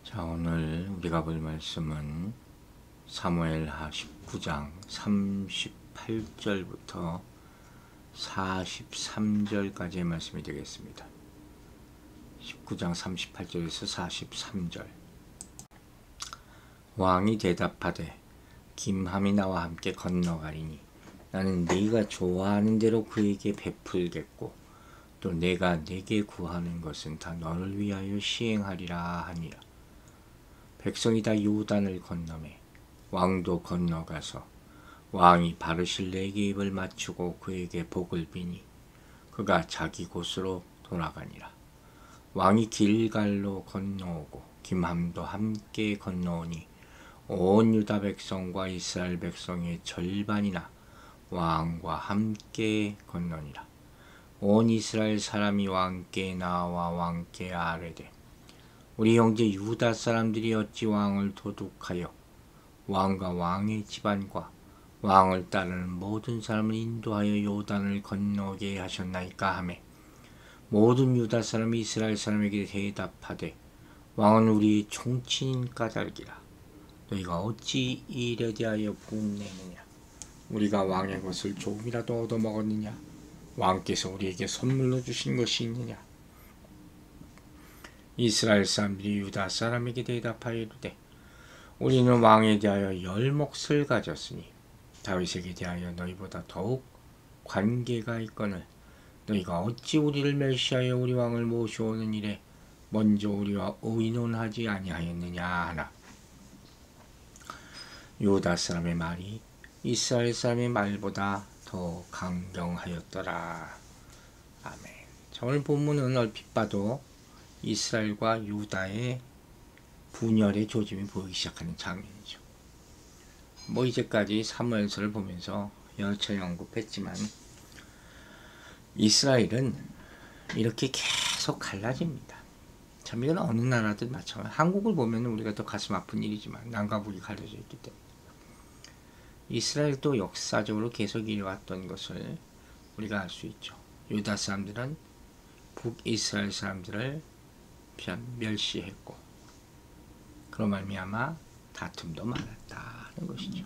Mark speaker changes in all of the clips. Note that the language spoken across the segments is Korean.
Speaker 1: 자, 오늘 우리가 볼 말씀은 사무엘하 19장 38절부터 43절까지의 말씀이 되겠습니다. 19장 38절에서 43절. 왕이 대답하되 김함이 나와 함께 건너가리니 나는 네가 좋아하는 대로 그에게 베풀겠고 또 내가 네게 구하는 것은 다 너를 위하여 시행하리라 하니라. 백성이 다 요단을 건너매 왕도 건너가서 왕이 바르실레에게 입을 맞추고 그에게 복을 비니 그가 자기 곳으로 돌아가니라. 왕이 길갈로 건너오고 김함도 함께 건너오니 온 유다 백성과 이스라엘 백성의 절반이나 왕과 함께 건너니라. 온 이스라엘 사람이 왕께 나와 왕께 아뢰되 우리 형제 유다 사람들이 어찌 왕을 도둑하여 왕과 왕의 집안과 왕을 따르는 모든 사람을 인도하여 요단을 건너게 하셨나이까 하매 모든 유다 사람이 이스라엘 사람에게 대답하되 왕은 우리의 총친인 까닭이라. 너희가 어찌 이 일에 대하여 분내느냐? 우리가 왕의 것을 조금이라도 얻어먹었느냐? 왕께서 우리에게 선물로 주신 것이 있느냐? 이스라엘 사람들이 유다 사람에게 대답하여 이르되 우리는 왕에 대하여 10몫을 가졌으니 다윗에게 대하여 너희보다 더욱 관계가 있거늘 너희가 어찌 우리를 멸시하여 우리 왕을 모셔오는 일에 먼저 우리와 의논하지 아니하였느냐 하나. 유다 사람의 말이 이스라엘 사람의 말보다 더 강경하였더라. 아멘. 자, 오늘 본문은 얼핏 봐도 이스라엘과 유다의 분열의 조짐이 보이기 시작하는 장면이죠. 뭐 이제까지 사무엘서를 보면서 여러 차례 언급했지만 이스라엘은 이렇게 계속 갈라집니다. 참 이건 어느 나라든 마찬가지. 한국을 보면 우리가 더 가슴 아픈 일이지만 남과 북이 갈려져 있기 때문에 이스라엘도 역사적으로 계속 이뤄왔던 것을 우리가 알 수 있죠. 유다 사람들은 북이스라엘 사람들을 멸시했고 그런 말미암아 다툼도 많았다는 것이죠.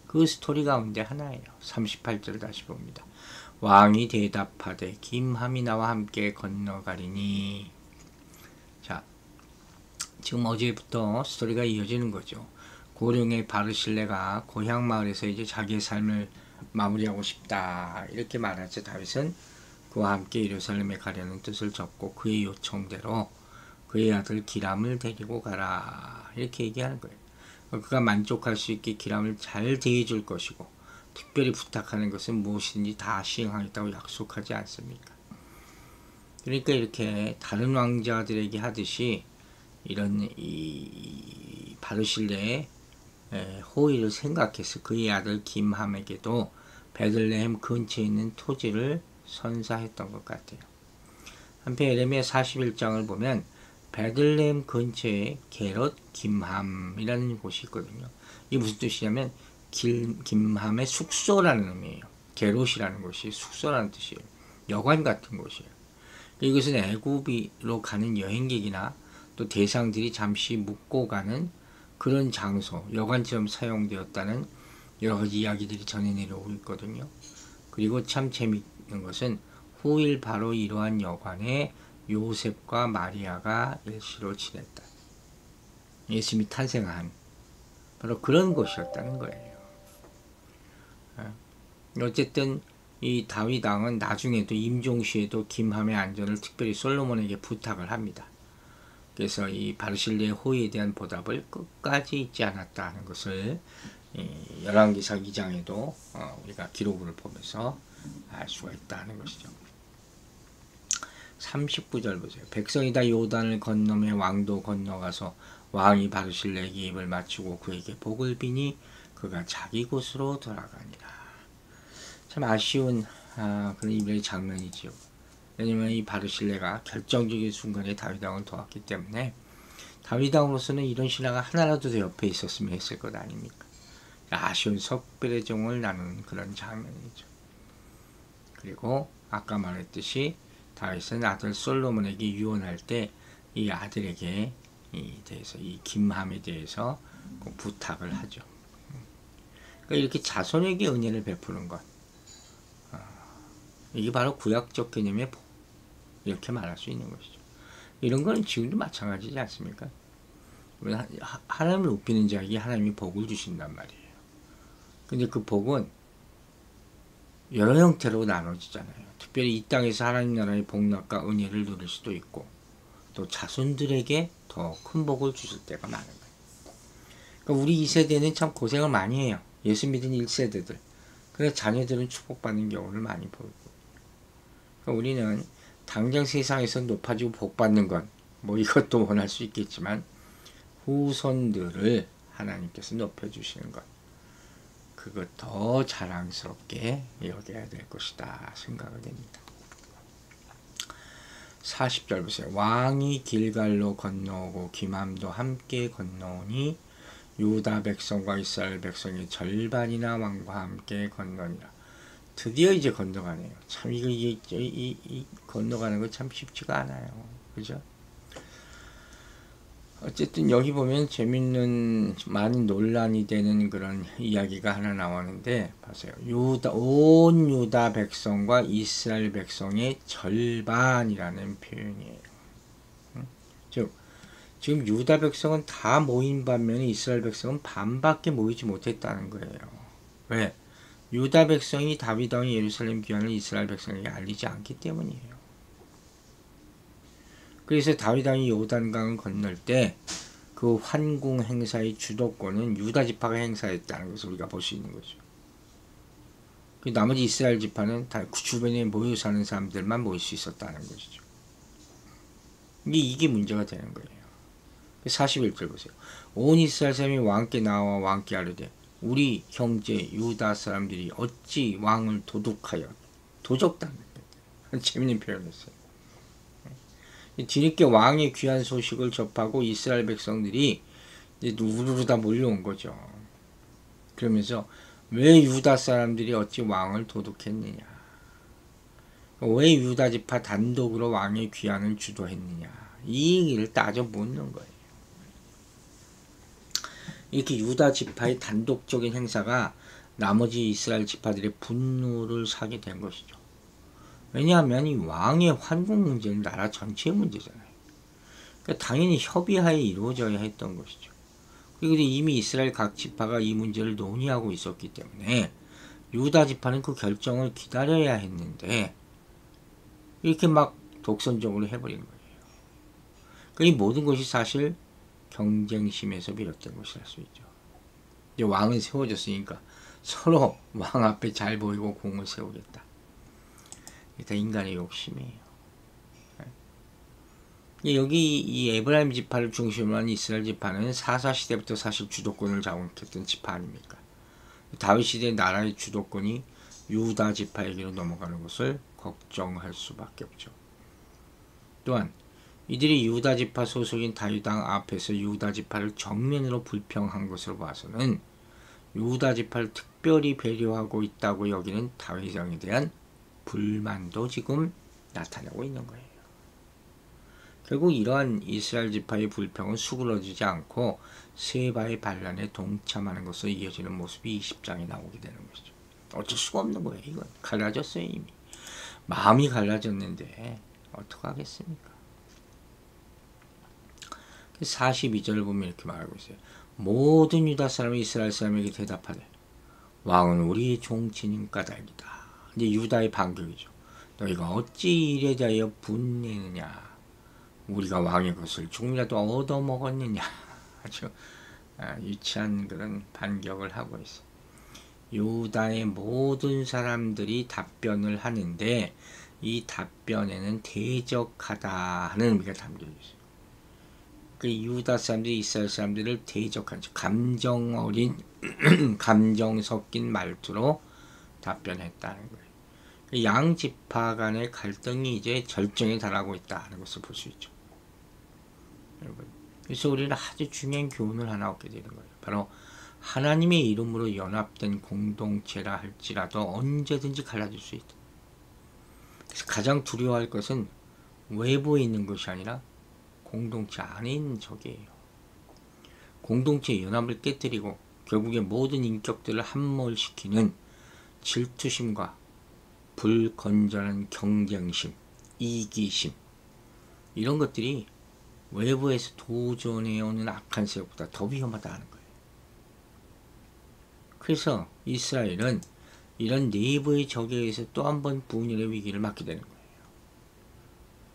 Speaker 1: 그 스토리 가운데 하나예요. 38절 다시 봅니다. 왕이 대답하되 김함이 나와 함께 건너가리니. 자, 지금 어제부터 스토리가 이어지는 거죠. 고령의 바르실레가 고향 마을에서 이제 자기의 삶을 마무리하고 싶다 이렇게 말하자 다윗은 그와 함께 예루살렘에 가려는 뜻을 접고 그의 요청대로 그의 아들 기람을 데리고 가라 이렇게 얘기하는 거예요. 그가 만족할 수 있게 기람을 잘 대해줄 것이고 특별히 부탁하는 것은 무엇이든지 다 시행하겠다고 약속하지 않습니까? 그러니까 이렇게 다른 왕자들에게 하듯이 이런 이 바르실레의 호의를 생각해서 그의 아들 김함에게도 베들레헴 근처에 있는 토지를 선사했던 것 같아요. 한편 예레미야 41장을 보면 베들레헴 근처에 게롯 김함이라는 곳이 있거든요. 이게 무슨 뜻이냐면 김함의 숙소라는 의미예요. 게롯이라는 곳이 숙소라는 뜻이에요. 여관 같은 곳이에요. 이것은 애굽으로 가는 여행객이나 또 대상들이 잠시 묵고 가는 그런 장소, 여관처럼 사용되었다는 여러 가지 이야기들이 전해 내려오고 있거든요. 그리고 참 재미있는 것은 후일 바로 이러한 여관에 요셉과 마리아가 일시로 지냈다. 예수님이 탄생한 바로 그런 곳이었다는 거예요. 어쨌든 이 다윗 왕은 나중에도 임종시에도 김함의 안전을 특별히 솔로몬에게 부탁을 합니다. 그래서 이 바르실레의 호의에 대한 보답을 끝까지 잊지 않았다 하는 것을 열왕기상 2장에도 우리가 기록을 보면서 알 수가 있다는 것이죠. 39절 보세요. 백성이 다 요단을 건너매 왕도 건너가서 왕이 바르실레에게 입을 맞추고 그에게 복을 비니 그가 자기 곳으로 돌아가니라. 참 아쉬운 그런 이별의 장면이지요. 왜냐면 이 바르실레가 결정적인 순간에 다윗 왕을 도왔기 때문에 다윗 왕으로서는 이런 신하가 하나라도 더 옆에 있었으면 했을 것 아닙니까? 아쉬운 석별의 종을 나누는 그런 장면이죠. 그리고 아까 말했듯이 다윗은 아들 솔로몬에게 유언할 때 이 아들에게 대해서 이 김함에 대해서 꼭 부탁을 하죠. 그러니까 이렇게 자손에게 은혜를 베푸는 것, 이게 바로 구약적 개념의 복, 이렇게 말할 수 있는 것이죠. 이런 거는 지금도 마찬가지지 않습니까? 하나님을 높이는 자에게 하나님이 복을 주신단 말이에요. 근데 그 복은 여러 형태로 나눠지잖아요. 특별히 이 땅에서 하나님 나라의 복락과 은혜를 누릴 수도 있고, 또 자손들에게 더 큰 복을 주실 때가 많은 거예요. 그러니까 우리 2세대는 참 고생을 많이 해요. 예수 믿은 1세대들. 그래서 자녀들은 축복받는 경우를 많이 보고. 그러니까 우리는 당장 세상에서 높아지고 복받는 건, 뭐 이것도 원할 수 있겠지만, 후손들을 하나님께서 높여주시는 것, 그것 더 자랑스럽게 여겨야 될 것이다 생각을 됩니다. 40절 보세요. 왕이 길갈로 건너오고 김함도 함께 건너오니 유다 백성과 이스라엘 백성의 절반이나 왕과 함께 건너니라. 드디어 이제 건너가네요. 참 이 건너가는 거 참 쉽지가 않아요. 그죠? 어쨌든 여기 보면 재밌는 많은 논란이 되는 그런 이야기가 하나 나오는데 보세요. 온 유다 백성과 이스라엘 백성의 절반이라는 표현이에요. 즉 지금 유다 백성은 다 모인 반면에 이스라엘 백성은 반밖에 모이지 못했다는 거예요. 왜? 유다 백성이 다윗 왕의 예루살렘 귀환을 이스라엘 백성에게 알리지 않기 때문이에요. 그래서 다윗 왕이 요단강을 건널 때 그 환궁 행사의 주도권은 유다 지파가 행사했다는 것을 우리가 볼 수 있는 거죠. 나머지 이스라엘 지파는 다 주변에 모여 사는 사람들만 모일 수 있었다는 것이죠. 이게 문제가 되는 거예요. 41절 보세요. 온 이스라엘 사람이 왕께 나와 왕께 아뢰되 우리 형제 유다 사람들이 어찌 왕을 도둑하여 도적당했다. 재밌는 표현이었어요. 뒤늦게 왕의 귀한 소식을 접하고 이스라엘 백성들이 이제 우르르 다 몰려온 거죠. 그러면서 왜 유다 사람들이 어찌 왕을 도둑했느냐, 왜 유다 지파 단독으로 왕의 귀환을 주도했느냐, 이 얘기를 따져 묻는 거예요. 이렇게 유다 지파의 단독적인 행사가 나머지 이스라엘 지파들의 분노를 사게 된 것이죠. 왜냐하면 이 왕의 환궁 문제는 나라 전체의 문제잖아요. 그러니까 당연히 협의하에 이루어져야 했던 것이죠. 그리고 이미 이스라엘 각 지파가 이 문제를 논의하고 있었기 때문에 유다 지파는 그 결정을 기다려야 했는데 이렇게 막 독선적으로 해버린 거예요. 그러니까 이 모든 것이 사실 경쟁심에서 비롯된 것이랄 수 있죠. 이제 왕은 세워졌으니까 서로 왕 앞에 잘 보이고 공을 세우겠다. 이게 다 인간의 욕심이에요. 여기 이 에브라임 지파를 중심으로 한 이스라엘 지파는 사사 시대부터 사실 주도권을 장악했던 지파 아닙니까? 다윗 시대 나라의 주도권이 유다 지파에게로 넘어가는 것을 걱정할 수밖에 없죠. 또한 이들이 유다 지파 소속인 다윗 왕 앞에서 유다 지파를 정면으로 불평한 것으로 봐서는 유다 지파를 특별히 배려하고 있다고 여기는 다윗 왕에 대한 불만도 지금 나타나고 있는 거예요. 결국 이러한 이스라엘 지파의 불평은 수그러지지 않고 세바의 반란에 동참하는 것으로 이어지는 모습이 20장에 나오게 되는 것이죠. 어쩔 수가 없는 거예요. 이건 갈라졌어요. 이미 마음이 갈라졌는데 어떡하겠습니까? 42절을 보면 이렇게 말하고 있어요. 모든 유다 사람이 이스라엘 사람에게 대답하되 왕은 우리의 종친인 까닭이다. 이제 유다의 반격이죠. 너희가 어찌 이래 대하여 분내느냐, 우리가 왕의 것을 조금이라도 얻어먹었느냐. 아주 유치한 그런 반격을 하고 있어요. 유다의 모든 사람들이 답변을 하는데 이 답변에는 대적하다 하는 의미가 담겨 있어요. 그 유다 사람들이 이스라엘 사람들을 대적한, 감정 어린 감정 섞인 말투로 답변했다는 거예요. 양 지파 간의 갈등이 이제 절정에 달하고 있다는 것을 볼 수 있죠. 여러분, 그래서 우리는 아주 중요한 교훈을 하나 얻게 되는 거예요. 바로 하나님의 이름으로 연합된 공동체라 할지라도 언제든지 갈라질 수 있다. 그래서 가장 두려워할 것은 외부에 있는 것이 아니라 공동체 안에 있는 적이에요. 공동체 연합을 깨뜨리고 결국에 모든 인격들을 함몰시키는 질투심과 불건전한 경쟁심, 이기심, 이런 것들이 외부에서 도전해오는 악한 세력보다 더 위험하다는 거예요. 그래서 이스라엘은 이런 내부의 적에 의해서 또 한 번 분열의 위기를 맞게 되는 거예요.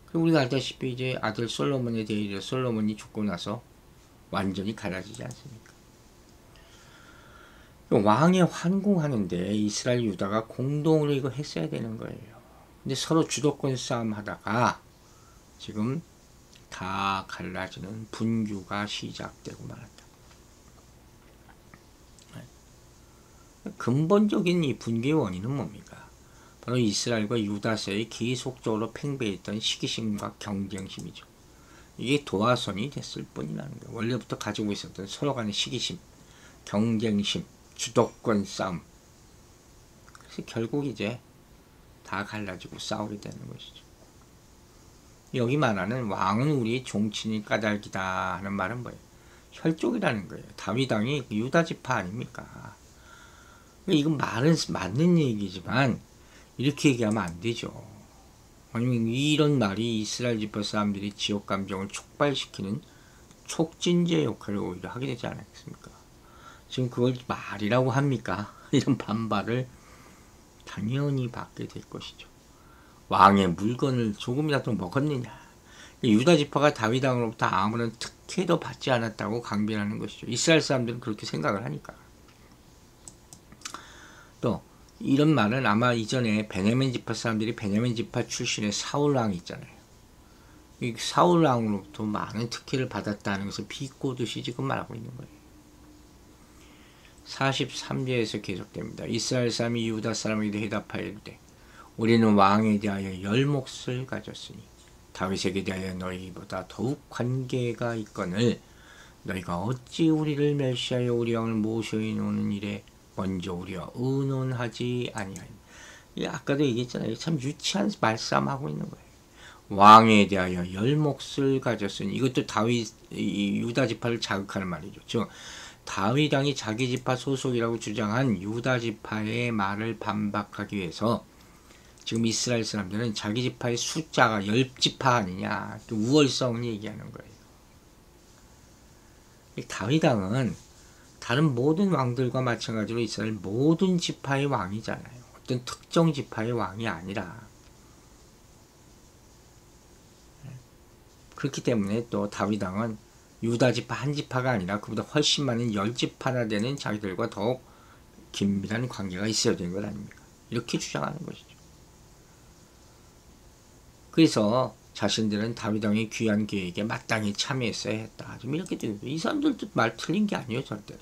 Speaker 1: 그리고 우리가 알다시피 이제 아들 솔로몬에 대해 솔로몬이 죽고 나서 완전히 갈라지지 않습니까? 왕에 환궁하는데 이스라엘 유다가 공동으로 이거 했어야 되는 거예요. 근데 서로 주도권 싸움 하다가 지금 다 갈라지는 분규가 시작되고 말았다. 근본적인 이 분규의 원인은 뭡니까? 바로 이스라엘과 유다 사이에 계속적으로 팽배했던 시기심과 경쟁심이죠. 이게 도화선이 됐을 뿐이라는 거예요. 원래부터 가지고 있었던 서로 간의 시기심, 경쟁심, 주도권 싸움. 그래서 결국 이제 다 갈라지고 싸우게 되는 것이죠. 여기 말하는 왕은 우리의 종친이 까닭이다 하는 말은 뭐예요? 혈족이라는 거예요. 다윗 왕이 유다 지파 아닙니까? 이건 말은 맞는 얘기지만 이렇게 얘기하면 안 되죠. 아니면 이런 말이 이스라엘 지파 사람들이 지역 감정을 촉발시키는 촉진제 역할을 오히려 하게 되지 않았습니까? 지금 그걸 말이라고 합니까? 이런 반발을 당연히 받게 될 것이죠. 왕의 물건을 조금이라도 먹었느냐. 유다 지파가 다윗 왕으로부터 아무런 특혜도 받지 않았다고 강변하는 것이죠. 이스라엘 사람들은 그렇게 생각을 하니까. 또 이런 말은 아마 이전에 베냐민 지파 사람들이 베냐민 지파 출신의 사울 왕이 있잖아요. 이 사울 왕으로부터 많은 특혜를 받았다는 것을 비꼬듯이 지금 말하고 있는 거예요. 43절에서 계속됩니다. 이스라엘 사람이 유다 사람에게 대답하여 이르되 우리는 왕에 대하여 열 몫을 가졌으니 다윗에게 대하여 너희보다 더욱 관계가 있거늘 너희가 어찌 우리를 멸시하여 우리 왕을 모셔오는 일에 먼저 우리와 의논하지 아니하니. 아까도 얘기했잖아요. 참 유치한 말싸움하고 있는 거예요. 왕에 대하여 열 몫을 가졌으니 이것도 다윗 유다 지파를 자극하는 말이죠. 즉 다윗 왕이 자기 지파 소속이라고 주장한 유다 지파의 말을 반박하기 위해서 지금 이스라엘 사람들은 자기 지파의 숫자가 10지파 아니냐 우월성을 얘기하는 거예요. 다윗 왕은 다른 모든 왕들과 마찬가지로 이스라엘 모든 지파의 왕이잖아요. 어떤 특정 지파의 왕이 아니라. 그렇기 때문에 또 다윗 왕은 유다 지파 한 지파가 아니라 그보다 훨씬 많은 10지파나 되는 자기들과 더욱 긴밀한 관계가 있어야 되는 것 아닙니까? 이렇게 주장하는 것이죠. 그래서 자신들은 다윗 왕의 귀한 계획에 마땅히 참여했어야 했다. 좀 이렇게 되는 거예요. 이 사람들도 말 틀린 게 아니에요, 절대로.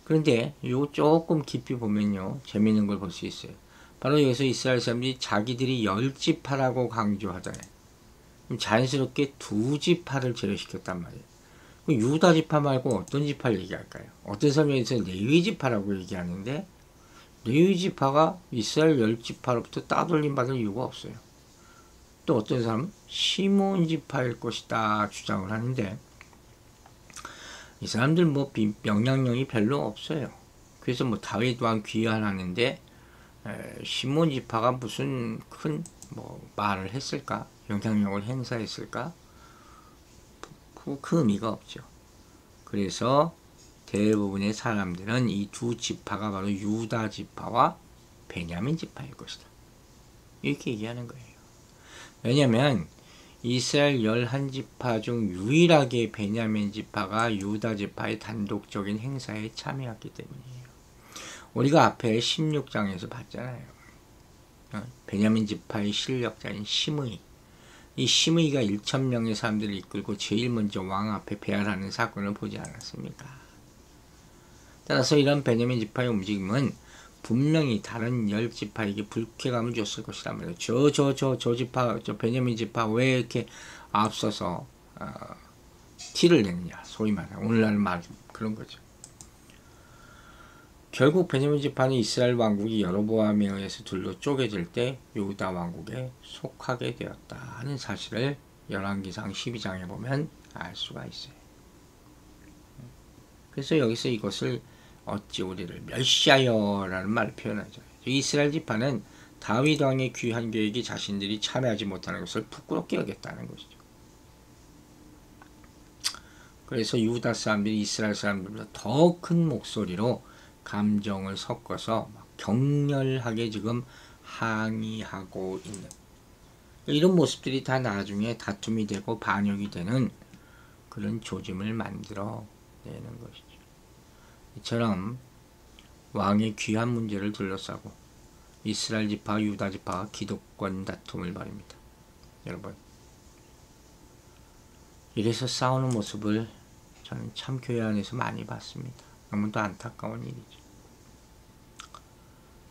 Speaker 1: 그런데 요 조금 깊이 보면요, 재미있는 걸 볼 수 있어요. 바로 여기서 이스라엘 사람들이 자기들이 10지파라고 강조하잖아요. 그럼 자연스럽게 2지파를 제외시켰단 말이에요. 그럼 유다 지파 말고 어떤 지파를 얘기할까요? 어떤 설명에서 레위 지파라고 얘기하는데 레위 지파가 이스라엘 10지파로부터 따돌림 받을 이유가 없어요. 또 어떤 사람은 시몬 지파일 것이다 주장을 하는데 이 사람들 뭐 영향력이 별로 없어요. 그래서 뭐 다윗 왕 귀환하는데 시몬 지파가 무슨 큰 뭐 말을 했을까? 영향력을 행사했을까? 그 의미가 없죠. 그래서 대부분의 사람들은 이 두 지파가 바로 유다 지파와 베냐민 지파일 것이다. 이렇게 얘기하는 거예요. 왜냐하면 이스라엘 11지파 중 유일하게 베냐민 지파가 유다 지파의 단독적인 행사에 참여했기 때문이에요. 우리가 앞에 16장에서 봤잖아요. 베냐민 지파의 실력자인 시므이. 이 시므이가 1,000명의 사람들을 이끌고 제일 먼저 왕 앞에 배열하는 사건을 보지 않았습니까? 따라서 이런 베냐민 지파의 움직임은 분명히 다른 10지파에게 불쾌감을 줬을 것이란 말이에요. 저 지파, 저 베냐민 지파 왜 이렇게 앞서서 티를 내느냐, 소위 말하는 오늘날 말 그런 거죠. 결국 베냐민 지파는 이스라엘 왕국이 여로보암에 의해서 둘로 쪼개질 때 유다 왕국에 속하게 되었다 하는 사실을 열왕기상 12장에 보면 알 수가 있어요. 그래서 여기서 이것을 어찌 우리를 멸시하여라는 말을 표현하죠. 이스라엘 지파는 다윗 왕의 귀한 계획이 자신들이 참여하지 못하는 것을 부끄럽게 여겼다는 것이죠. 그래서 유다 사람들이 이스라엘 사람들보다 더 큰 목소리로 감정을 섞어서 격렬하게 지금 항의하고 있는 이런 모습들이 다 나중에 다툼이 되고 반역이 되는 그런 조짐을 만들어 내는 것이죠. 이처럼 왕의 귀한 문제를 둘러싸고 이스라엘 지파와 유다 지파가 기득권 다툼을 벌입니다. 여러분, 이래서 싸우는 모습을 저는 참 교회 안에서 많이 봤습니다. 너무도 안타까운 일이죠.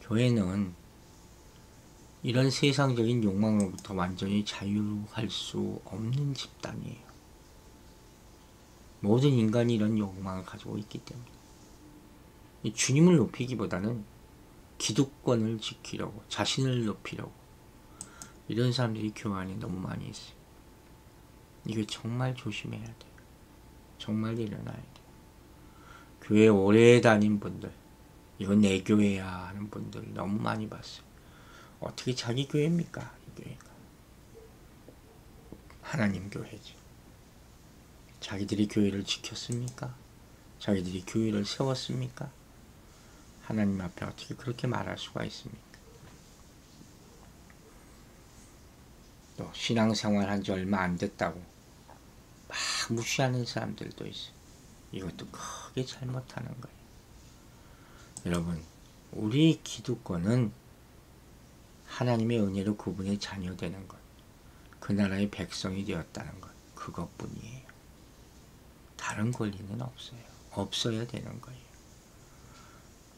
Speaker 1: 교회는 이런 세상적인 욕망으로부터 완전히 자유할 수 없는 집단이에요. 모든 인간이 이런 욕망을 가지고 있기 때문에 주님을 높이기보다는 기득권을 지키려고, 자신을 높이려고 이런 사람들이 교회 안에 너무 많이 있어요. 이거 정말 조심해야 돼요. 정말 일어나야 돼요. 교회 오래 다닌 분들, 이건 내 교회야 하는 분들 너무 많이 봤어요. 어떻게 자기 교회입니까? 이 교회가 하나님 교회지. 자기들이 교회를 지켰습니까? 자기들이 교회를 세웠습니까? 하나님 앞에 어떻게 그렇게 말할 수가 있습니까? 또 신앙생활 한 지 얼마 안 됐다고 막 무시하는 사람들도 있어요. 이것도 크게 잘못하는 거예요. 여러분, 우리 기득권은 하나님의 은혜로 그분의 자녀되는 것, 그 나라의 백성이 되었다는 것, 그것뿐이에요. 다른 권리는 없어요. 없어야 되는 거예요.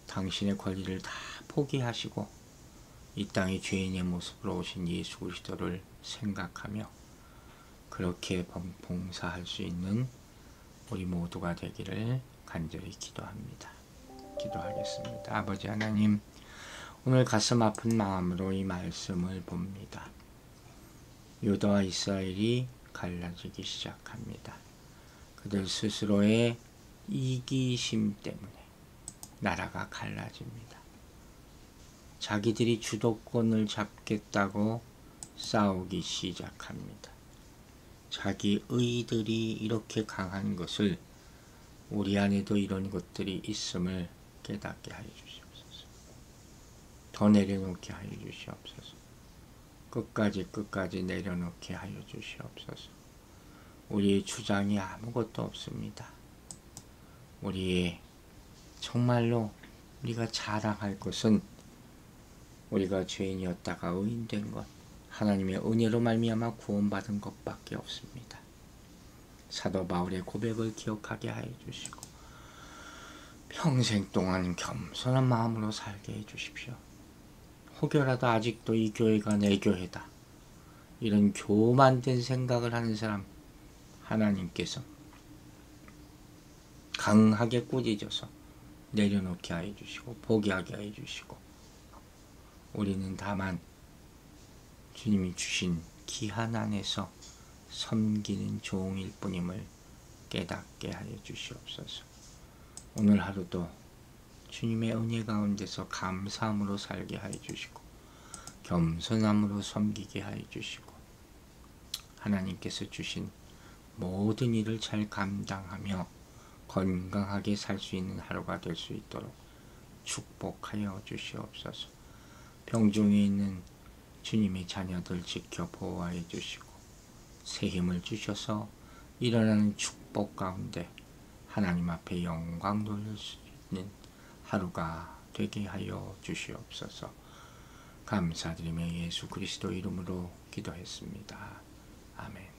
Speaker 1: 당신의 권리를 다 포기하시고 이 땅에 죄인의 모습으로 오신 예수 그리스도를 생각하며 그렇게 봉사할 수 있는 우리 모두가 되기를 간절히 기도합니다. 기도하겠습니다. 아버지 하나님, 오늘 가슴 아픈 마음으로 이 말씀을 봅니다. 유다와 이스라엘이 갈라지기 시작합니다. 그들 스스로의 이기심 때문에 나라가 갈라집니다. 자기들이 주도권을 잡겠다고 싸우기 시작합니다. 자기 의들이 이렇게 강한 것을 우리 안에도 이런 것들이 있음을 깨닫게 하여 주시옵소서. 더 내려놓게 하여 주시옵소서. 끝까지 내려놓게 하여 주시옵소서. 우리의 주장이 아무것도 없습니다. 우리의 정말로 우리가 자랑할 것은 우리가 죄인이었다가 의인된 것, 하나님의 은혜로 말미암아 구원받은 것밖에 없습니다. 사도 바울의 고백을 기억하게 하여 주시고 평생 동안 겸손한 마음으로 살게 해 주십시오. 혹여라도 아직도 이 교회가 내 교회다, 이런 교만된 생각을 하는 사람 하나님께서 강하게 꾸짖어서 내려놓게 하여 주시고 포기하게 하여 주시고, 우리는 다만 주님이 주신 기한 안에서 섬기는 종일 뿐임을 깨닫게 하여 주시옵소서. 오늘 하루도 주님의 은혜 가운데서 감사함으로 살게 하여 주시고 겸손함으로 섬기게 하여 주시고 하나님께서 주신 모든 일을 잘 감당하며 건강하게 살 수 있는 하루가 될 수 있도록 축복하여 주시옵소서. 병중에 있는 주님의 자녀들 지켜 보호하여 주시고 새 힘을 주셔서 일어나는 축복 가운데 하나님 앞에 영광 돌릴 수 있는 하루가 되게 하여 주시옵소서. 감사드리며 예수 그리스도 이름으로 기도했습니다. 아멘.